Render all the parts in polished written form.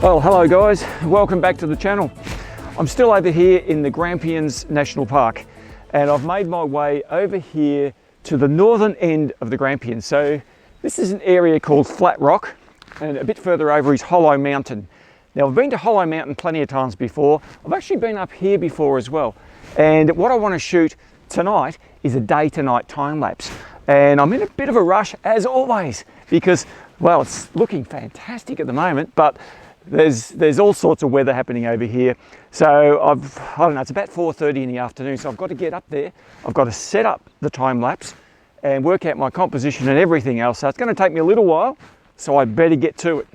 Well, hello guys, welcome back to the channel. I'm still over here in the Grampians National Park, and I've made my way over here to the northern end of the Grampians. So this is an area called Flat Rock, and a bit further over is Hollow Mountain. Now I've been to Hollow Mountain plenty of times before. I've actually been up here before as well. And what I want to shoot tonight is a day to night time lapse. And I'm in a bit of a rush as always, because, well, it's looking fantastic at the moment, but there's all sorts of weather happening over here. So I don't know, it's about 4:30 in the afternoon, so I've got to get up there. I've got to set up the time lapse and work out my composition and everything else. So it's going to take me a little while, so I better get to it.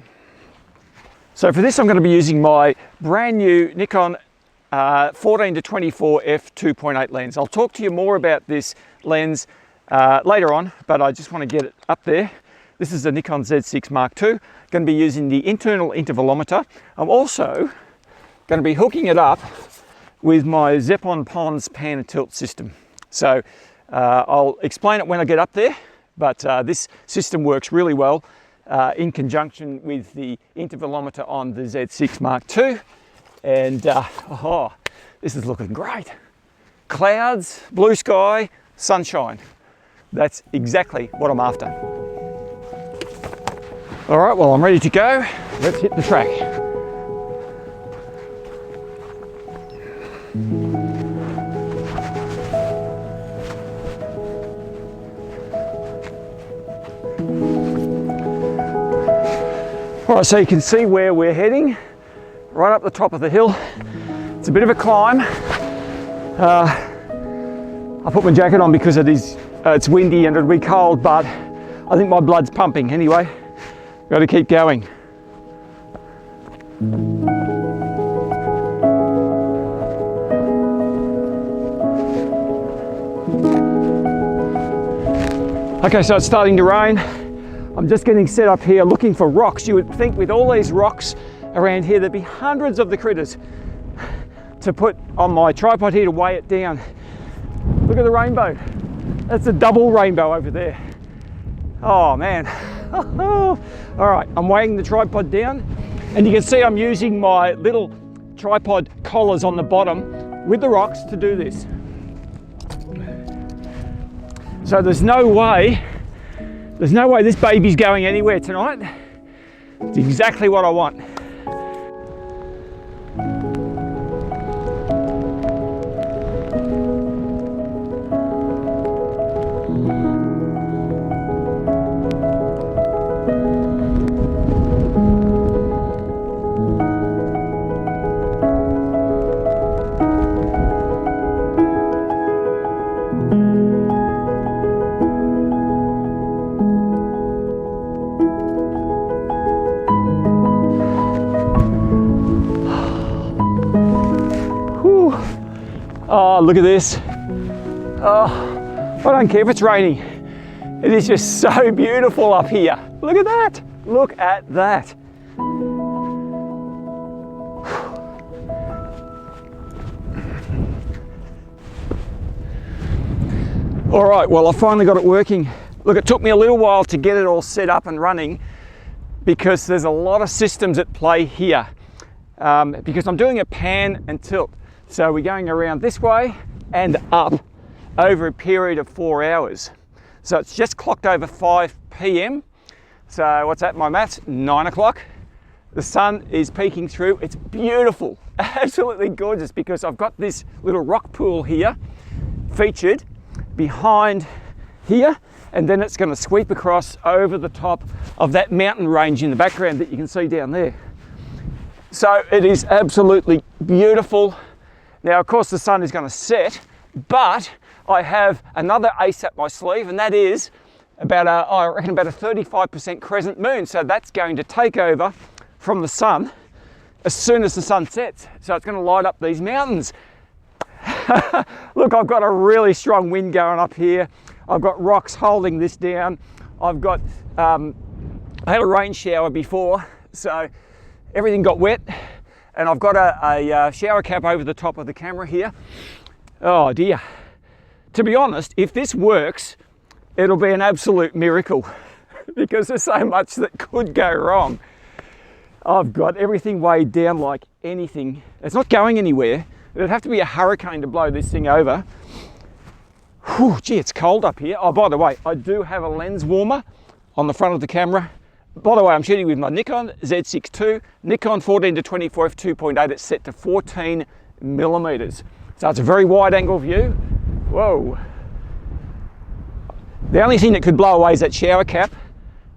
So for this, I'm going to be using my brand new Nikon 14 to 24 f 2.8 lens. I'll talk to you more about this lens later on, but I just want to get it up there. This is a Nikon Z6 Mark II. Going to be using the internal intervalometer. I'm also going to be hooking it up with my Zeapon PONS pan and tilt system. So I'll explain it when I get up there, but this system works really well in conjunction with the intervalometer on the Z6 Mark II. And oh, this is looking great. Clouds, blue sky, sunshine. That's exactly what I'm after. All right, well, I'm ready to go. Let's hit the track. All right, so you can see where we're heading, right up the top of the hill. It's a bit of a climb. I put my jacket on because it's windy and it'll be cold, but I think my blood's pumping anyway. Got to keep going. Okay, so it's starting to rain. I'm just getting set up here looking for rocks. You would think with all these rocks around here, there'd be hundreds of the critters to put on my tripod here to weigh it down. Look at the rainbow. That's a double rainbow over there. Oh man. All right, I'm weighing the tripod down, and you can see I'm using my little tripod collars on the bottom with the rocks to do this. So there's no way this baby's going anywhere tonight. It's exactly what I want. Oh, look at this. Oh, I don't care if it's raining. It is just so beautiful up here. Look at that. Look at that. All right, well, I finally got it working. Look, it took me a little while to get it all set up and running because there's a lot of systems at play here. Because I'm doing a pan and tilt. So we're going around this way and up over a period of 4 hours. So it's just clocked over 5 p.m. So what's that, my maths? 9 o'clock. The sun is peeking through. It's beautiful, absolutely gorgeous, because I've got this little rock pool here featured behind here, and then it's going to sweep across over the top of that mountain range in the background that you can see down there. So it is absolutely beautiful. Now, of course, the sun is going to set, but I have another ace up my sleeve, and that is about I reckon about a 35% crescent moon. So that's going to take over from the sun as soon as the sun sets. So it's going to light up these mountains. Look, I've got a really strong wind going up here. I've got rocks holding this down. I've got, I had a rain shower before, so everything got wet. And I've got a shower cap over the top of the camera here. Oh dear. To be honest, if this works, it'll be an absolute miracle because there's so much that could go wrong. I've got everything weighed down like anything. It's not going anywhere. It'd have to be a hurricane to blow this thing over. Whew, gee, it's cold up here. Oh, by the way, I do have a lens warmer on the front of the camera. By the way, I'm shooting with my Nikon Z6ii, Nikon 14 to 24 f2.8. It's set to 14 millimeters. So it's a very wide angle view. Whoa. The only thing that could blow away is that shower cap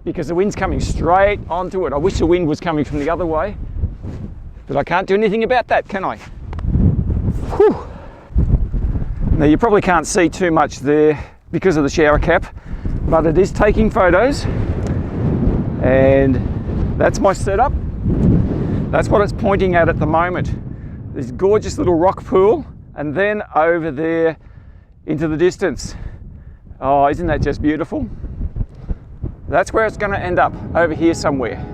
because the wind's coming straight onto it. I wish the wind was coming from the other way, but I can't do anything about that, can I? Whew. Now you probably can't see too much there because of the shower cap, but it is taking photos, and that's my setup. That's what it's pointing at the moment. This gorgeous little rock pool, and then over there into the distance. Oh, isn't that just beautiful? That's where it's going to end up, over here somewhere.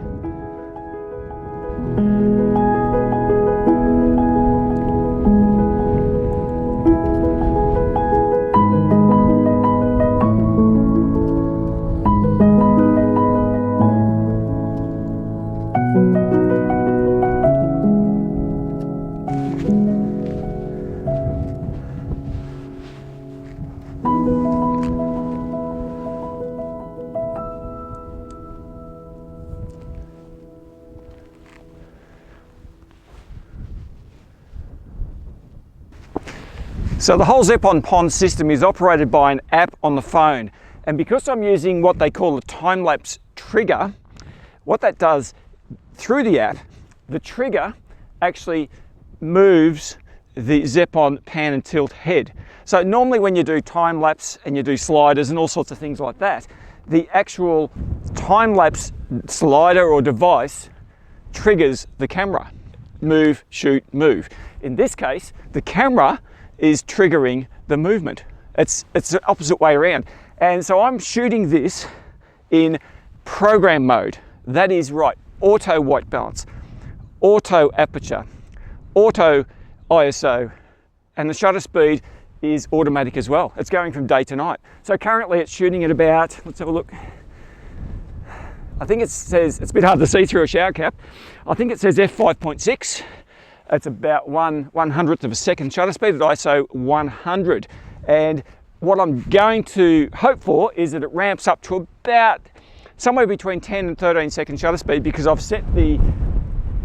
So the whole Zeapon PONS system is operated by an app on the phone, and because I'm using what they call a time-lapse trigger, what that does through the app, the trigger actually moves the Zeapon pan and tilt head. So normally when you do time-lapse and you do sliders and all sorts of things like that, the actual time-lapse slider or device triggers the camera. Move, shoot, move. In this case, the camera is triggering the movement. It's the opposite way around. And so I'm shooting this in program mode. That is right, auto white balance, auto aperture, auto ISO, and the shutter speed is automatic as well. It's going from day to night. So currently it's shooting at about, let's have a look. I think it says, it's a bit hard to see through a shower cap. I think it says f5.6. It's about 1/100th of a second shutter speed at ISO 100. And what I'm going to hope for is that it ramps up to about somewhere between 10 and 13 second shutter speed because I've set the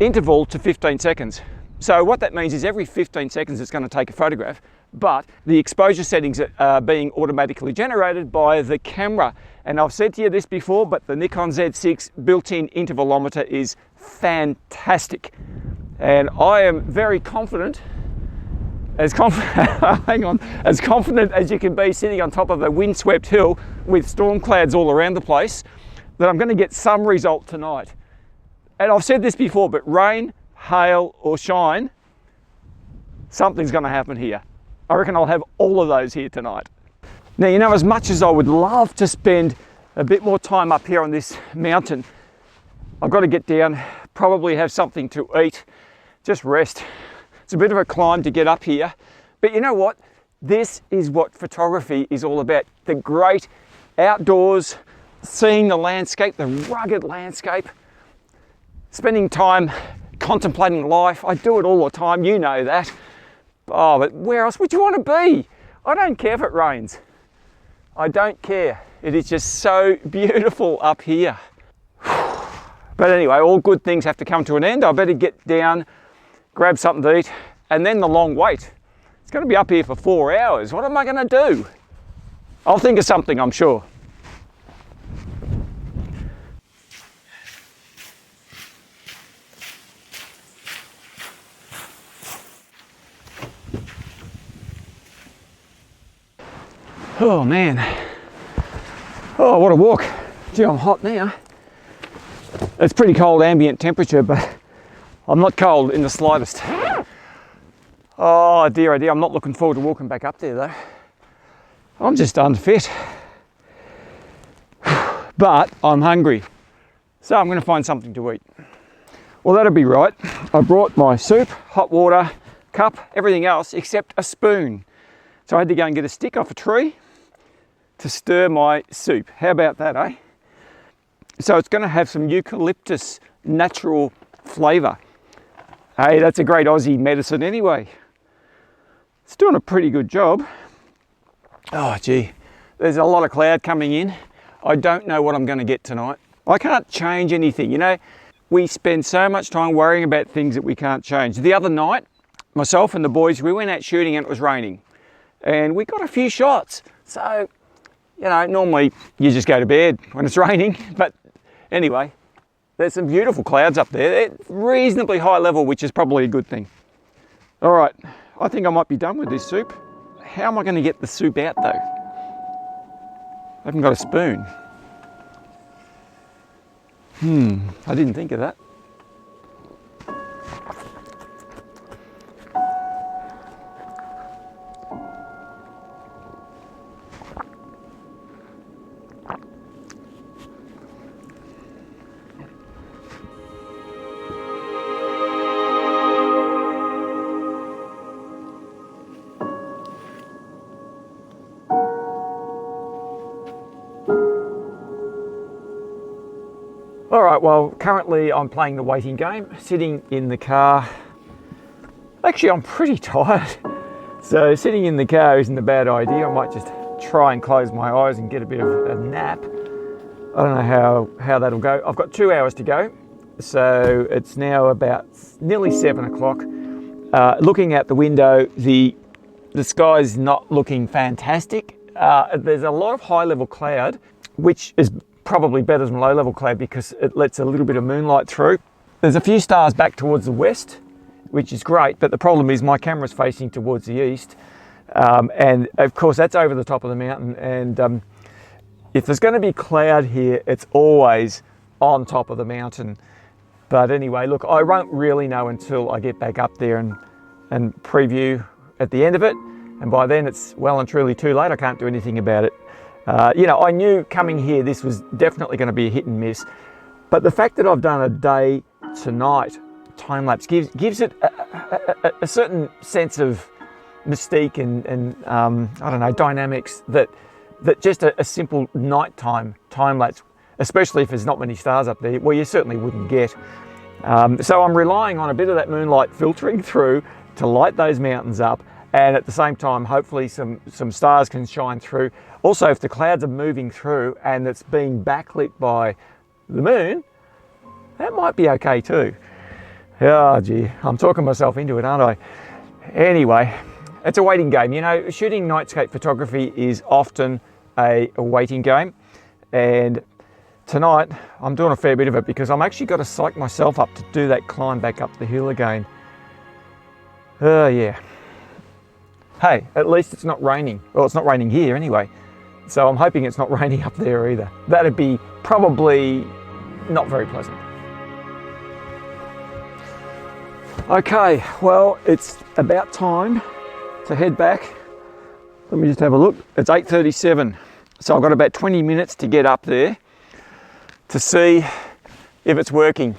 interval to 15 seconds. So what that means is every 15 seconds it's going to take a photograph, but the exposure settings are being automatically generated by the camera. And I've said to you this before, but the Nikon Z6 built-in intervalometer is fantastic. And I am very confident, as confident as you can be sitting on top of a windswept hill with storm clouds all around the place, that I'm going to get some result tonight. And I've said this before, but rain, hail or shine, something's going to happen here. I reckon I'll have all of those here tonight. Now, you know, as much as I would love to spend a bit more time up here on this mountain, I've got to get down, probably have something to eat, just rest. It's a bit of a climb to get up here, but you know what? This is what photography is all about. The great outdoors, seeing the landscape, the rugged landscape, spending time contemplating life. I do it all the time, you know that. Oh, but where else would you want to be? I don't care if it rains. I don't care. It is just so beautiful up here. But anyway, all good things have to come to an end. I better get down, grab something to eat, and then the long wait. It's going to be up here for 4 hours. What am I going to do? I'll think of something, I'm sure. Oh man. Oh, what a walk. Gee, I'm hot now. It's pretty cold ambient temperature, but I'm not cold in the slightest. Oh dear, I'm not looking forward to walking back up there though. I'm just unfit. But I'm hungry, so I'm going to find something to eat. Well, that'll be right. I brought my soup, hot water, cup, everything else except a spoon. So I had to go and get a stick off a tree to stir my soup. How about that, eh? So it's going to have some eucalyptus natural flavour. Hey, that's a great Aussie medicine anyway. It's doing a pretty good job. Oh gee, there's a lot of cloud coming in. I don't know what I'm going to get tonight. I can't change anything, you know. We spend so much time worrying about things that we can't change. The other night, myself and the boys, we went out shooting and it was raining. And we got a few shots. So, you know, normally you just go to bed when it's raining. But anyway, there's some beautiful clouds up there. They're reasonably high level, which is probably a good thing. All right, I think I might be done with this soup. How am I going to get the soup out though? I haven't got a spoon. I didn't think of that. All right, well, currently I'm playing the waiting game, sitting in the car. Actually, I'm pretty tired. So sitting in the car isn't a bad idea. I might just try and close my eyes and get a bit of a nap. I don't know how that'll go. I've got 2 hours to go. So it's now about nearly 7 o'clock. Looking out the window, the sky's not looking fantastic. There's a lot of high level cloud, which is probably better than low level cloud because it lets a little bit of moonlight through. There's a few stars back towards the west, which is great, but the problem is my camera's facing towards the east. And of course that's over the top of the mountain. And if there's going to be cloud here, it's always on top of the mountain. But anyway, look, I won't really know until I get back up there and preview at the end of it. And by then it's well and truly too late. I can't do anything about it. You know, I knew coming here this was definitely going to be a hit and miss, but the fact that I've done a day to night time lapse gives it a certain sense of mystique and I don't know, dynamics that just a simple nighttime time lapse, especially if there's not many stars up there, well, you certainly wouldn't get. So I'm relying on a bit of that moonlight filtering through to light those mountains up, and at the same time hopefully some stars can shine through. Also, if the clouds are moving through and it's being backlit by the moon, that might be okay too. Oh gee, I'm talking myself into it, aren't I? Anyway, it's a waiting game. You know, shooting nightscape photography is often a waiting game, and tonight I'm doing a fair bit of it because I'm actually got to psych myself up to do that climb back up the hill again. Oh yeah. Hey, at least it's not raining. Well, it's not raining here anyway. So I'm hoping it's not raining up there either. That'd be probably not very pleasant. Okay, well, it's about time to head back. Let me just have a look. It's 8:37. So I've got about 20 minutes to get up there to see if it's working.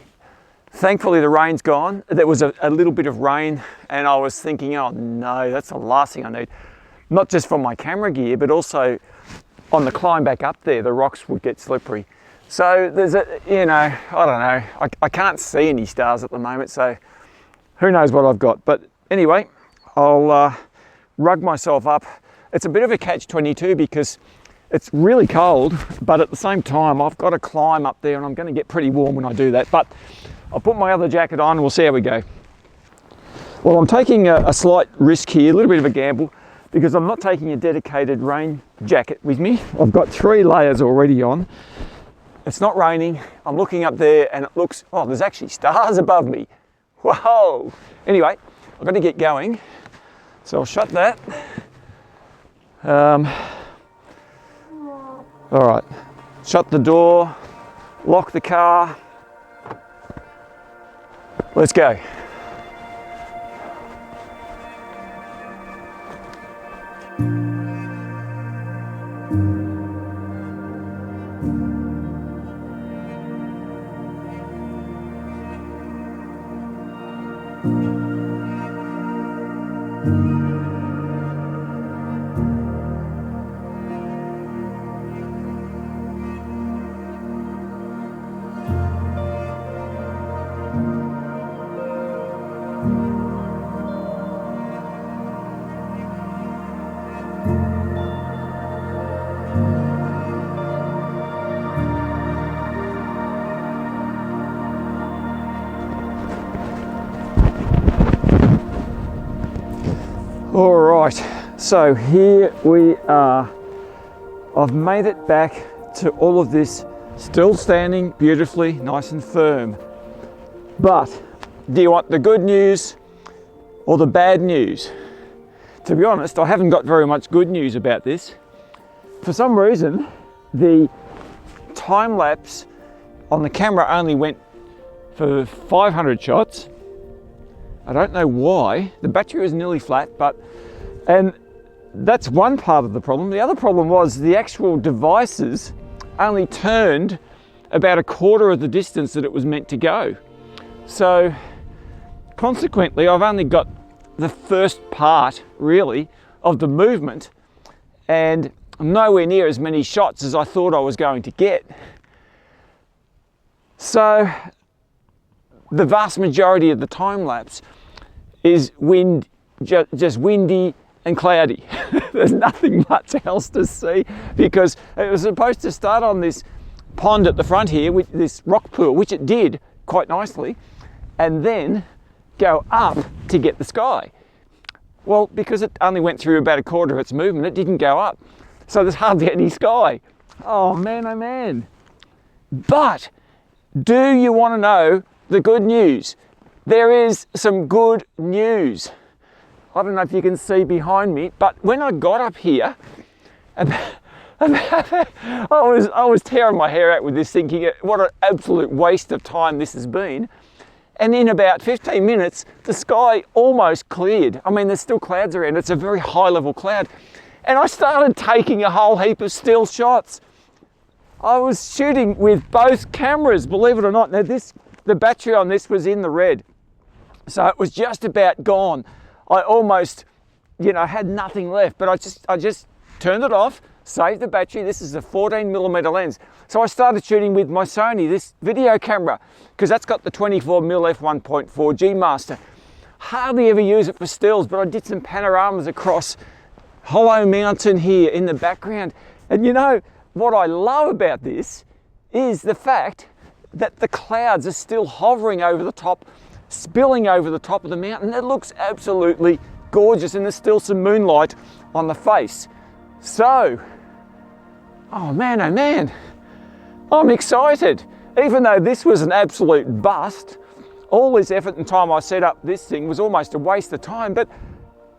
Thankfully the rain's gone. There was a little bit of rain and I was thinking, oh no, that's the last thing I need. Not just for my camera gear, but also on the climb back up there, the rocks would get slippery. So there's you know, I don't know, I can't see any stars at the moment, so who knows what I've got. But anyway, I'll rug myself up. It's a bit of a catch-22 because it's really cold, but at the same time, I've got to climb up there and I'm going to get pretty warm when I do that. But I'll put my other jacket on and we'll see how we go. Well, I'm taking a slight risk here, a little bit of a gamble, because I'm not taking a dedicated rain jacket with me. I've got 3 layers already on. It's not raining. I'm looking up there and it looks, oh, there's actually stars above me. Whoa. Anyway, I've got to get going. So I'll shut that. All right, shut the door, lock the car. Let's go. All right, so here we are. I've made it back to all of this, still standing beautifully, nice and firm. But do you want the good news or the bad news? To be honest, I haven't got very much good news about this. For some reason, the time lapse on the camera only went for 500 shots. I don't know why. The battery was nearly flat, and that's one part of the problem. The other problem was the actual devices only turned about a quarter of the distance that it was meant to go. So consequently, I've only got the first part really of the movement and nowhere near as many shots as I thought I was going to get. So the vast majority of the time lapse is just windy and cloudy. There's nothing much else to see because it was supposed to start on this pond at the front here with this rock pool, which it did quite nicely, and then go up to get the sky. Well, because it only went through about a quarter of its movement, it didn't go up. So there's hardly any sky. Oh man, oh man. But do you want to know the good news? There is some good news. I don't know if you can see behind me, but when I got up here, I was tearing my hair out with this, thinking what an absolute waste of time this has been. And in about 15 minutes, the sky almost cleared. I mean, there's still clouds around. It's a very high level cloud. And I started taking a whole heap of still shots. I was shooting with both cameras, believe it or not. Now the battery on this was in the red. So it was just about gone. I almost, had nothing left, but I just turned it off, saved the battery. This is a 14mm lens. So I started shooting with my Sony, this video camera, because that's got the 24mm f1.4 G Master. Hardly ever use it for stills, but I did some panoramas across Hollow Mountain here in the background. And what I love about this is the fact that the clouds are still hovering over the top, spilling over the top of the mountain. It looks absolutely gorgeous, and there's still some moonlight on the face. So, oh man, I'm excited. Even though this was an absolute bust, all this effort and time I set up this thing was almost a waste of time, but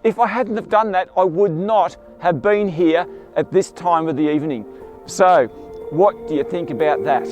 if I hadn't have done that, I would not have been here at this time of the evening. So, what do you think about that?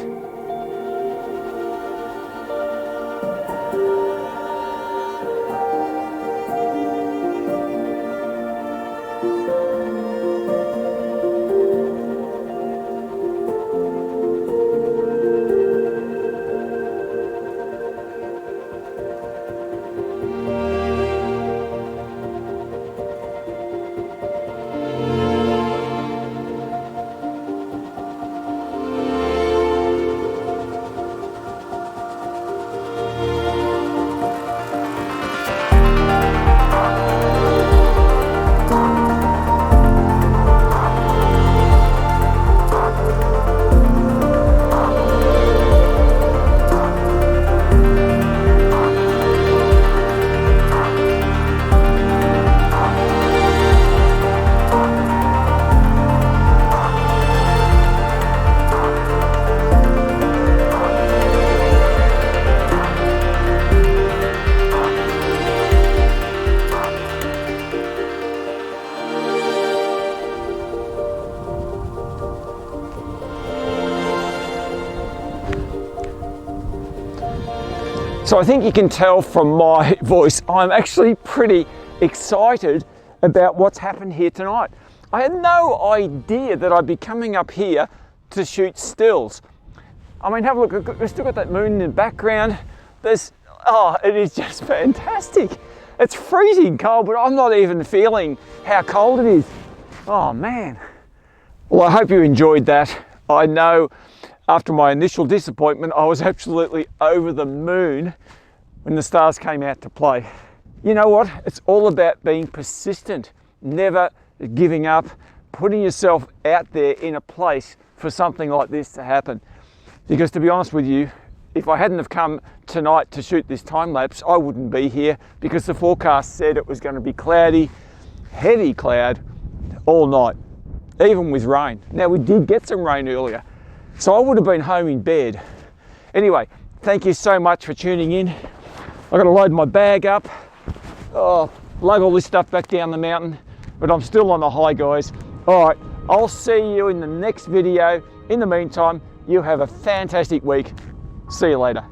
So I think you can tell from my voice, I'm actually pretty excited about what's happened here tonight. I had no idea that I'd be coming up here to shoot stills. I mean, have a look, we've still got that moon in the background. Oh, it is just fantastic. It's freezing cold, but I'm not even feeling how cold it is. Oh man. Well, I hope you enjoyed that. I know after my initial disappointment, I was absolutely over the moon when the stars came out to play. You know what? It's all about being persistent, never giving up, putting yourself out there in a place for something like this to happen. Because to be honest with you, if I hadn't have come tonight to shoot this time lapse, I wouldn't be here because the forecast said it was going to be cloudy, heavy cloud all night, even with rain. Now we did get some rain earlier, so I would have been home in bed. Anyway, thank you so much for tuning in. I've got to load my bag up, lug all this stuff back down the mountain, but I'm still on the high, guys. All right, I'll see you in the next video. In the meantime, you have a fantastic week. See you later.